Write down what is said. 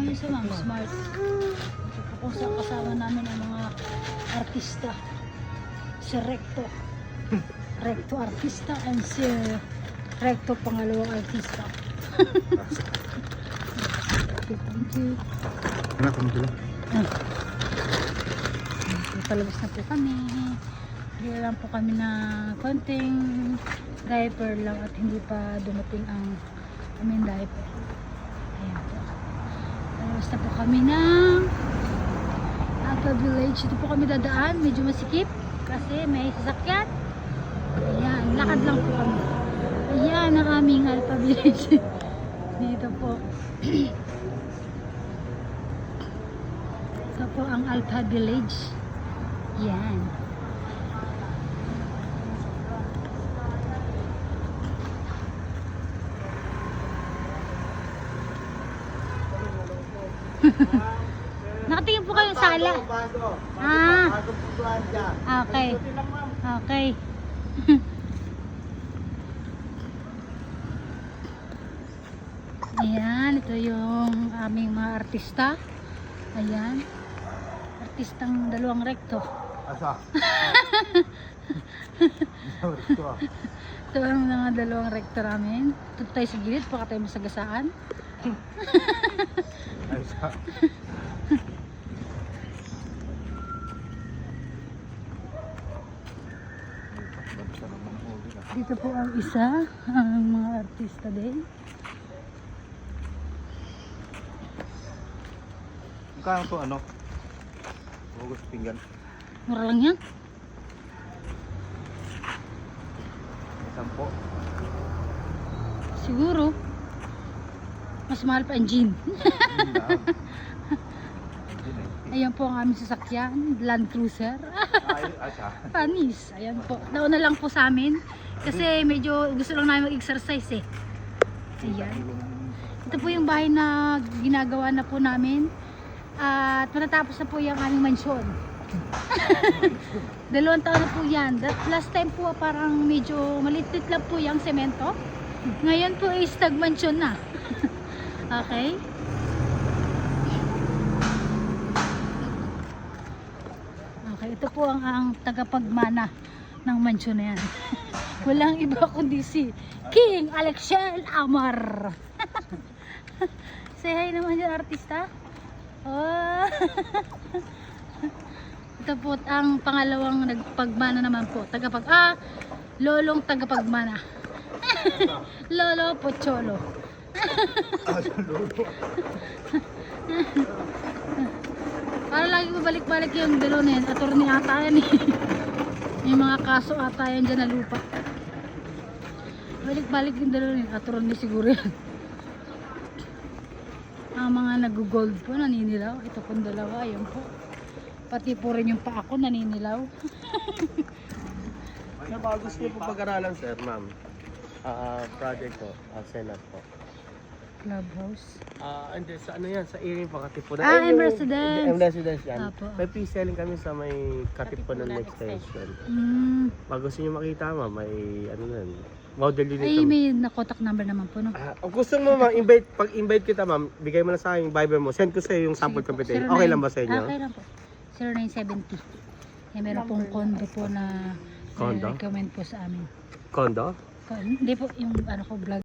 yun sa ma'am, smart. Kung sa kasama namin ang mga artista. Si Recto. Recto artista and si Recto pangalawang artista. Okay, thank you. Ano kami dito? Palabas na po kami. Bili lang po kami na konting diaper lang at hindi pa dumating ang aming diaper. Ayan po. Palabas na po kami ng Alpha Village. Ito po kami dadaan. Medyo masikip kasi may sasakyan. Ayan. Lakad lang po kami. Ayan ang aming Alpha Village. Dito po. Ito po ang Alpha Village. Yan. Nakatingin po kayo sa sala. Ah. Okay. Okay. Ayan, ito yung aming mga artista. Ayan. Artistang dalawang Recto. Asa? Ito ang mga dalawang Recto namin. Ito tayo sa gilid, baka tayo masagasaan. Asa? Dito po ang isa, ang mga artista din. Kaya to ano? Hugas pinggan. Mura lang yan. 10. Siguro. Mas mahal pa ang gin. Ayan po ang aming sasakyan, Land Cruiser. Ay, asa? Panis. Ayan po. Nauna lang po sa amin. Kasi medyo gusto lang namin mag-exercise eh. Ayan. Ito po yung bahay na ginagawa na po namin. At matatapos na po yung aming mansyon. 2 taon na po yan. That last time po parang medyo maliit lang po yung semento. Ngayon po is tag-mansyon na. Okay. Okay, ito po ang tagapagmana ng mansyon na yan. Walang iba kundi si King Alexiel Amar. Say hi naman yung artista. Oh. Ito po ang pangalawang nagpagmana naman po. Lolong tagapagmana. Lolo Pocholo. Para lagi babalik-balik yung dalo na yan. Attorney ata yan eh. Yung mga kaso ata yan dyan na lupa. Balik-balik yung dalo na yan. Attorney siguro yan. Ang mga nag-gold po naninilaw. Ito pong dalawa. Ayan po. Pati po rin yung paa ko naninilaw. Ano ba gusto niyo po pag-aralan, sir, ma'am? Project po, Senate po. Clubhouse. Hindi, sa ano yan, sa Iring pa, Katipunan. M Residence. M Residence yan. Apo. May pre-selling kami sa may Katipunan extension. Pag gusto niyo makita, ma'am, may ano yan, model unit. Ay, may na-contact number naman po, no? Kung gusto mo, ma'am, pag-invite kita, ma'am, bigay mo na sa akin yung Viber mo. Send ko sa iyo yung sample Sige po. computation. 09 Okay lang ba sa inyo? Okay lang po. 0970. Eh, meron pong condo po na Condo? recommend po sa amin. Condo? Hindi po yung ano ko vlog.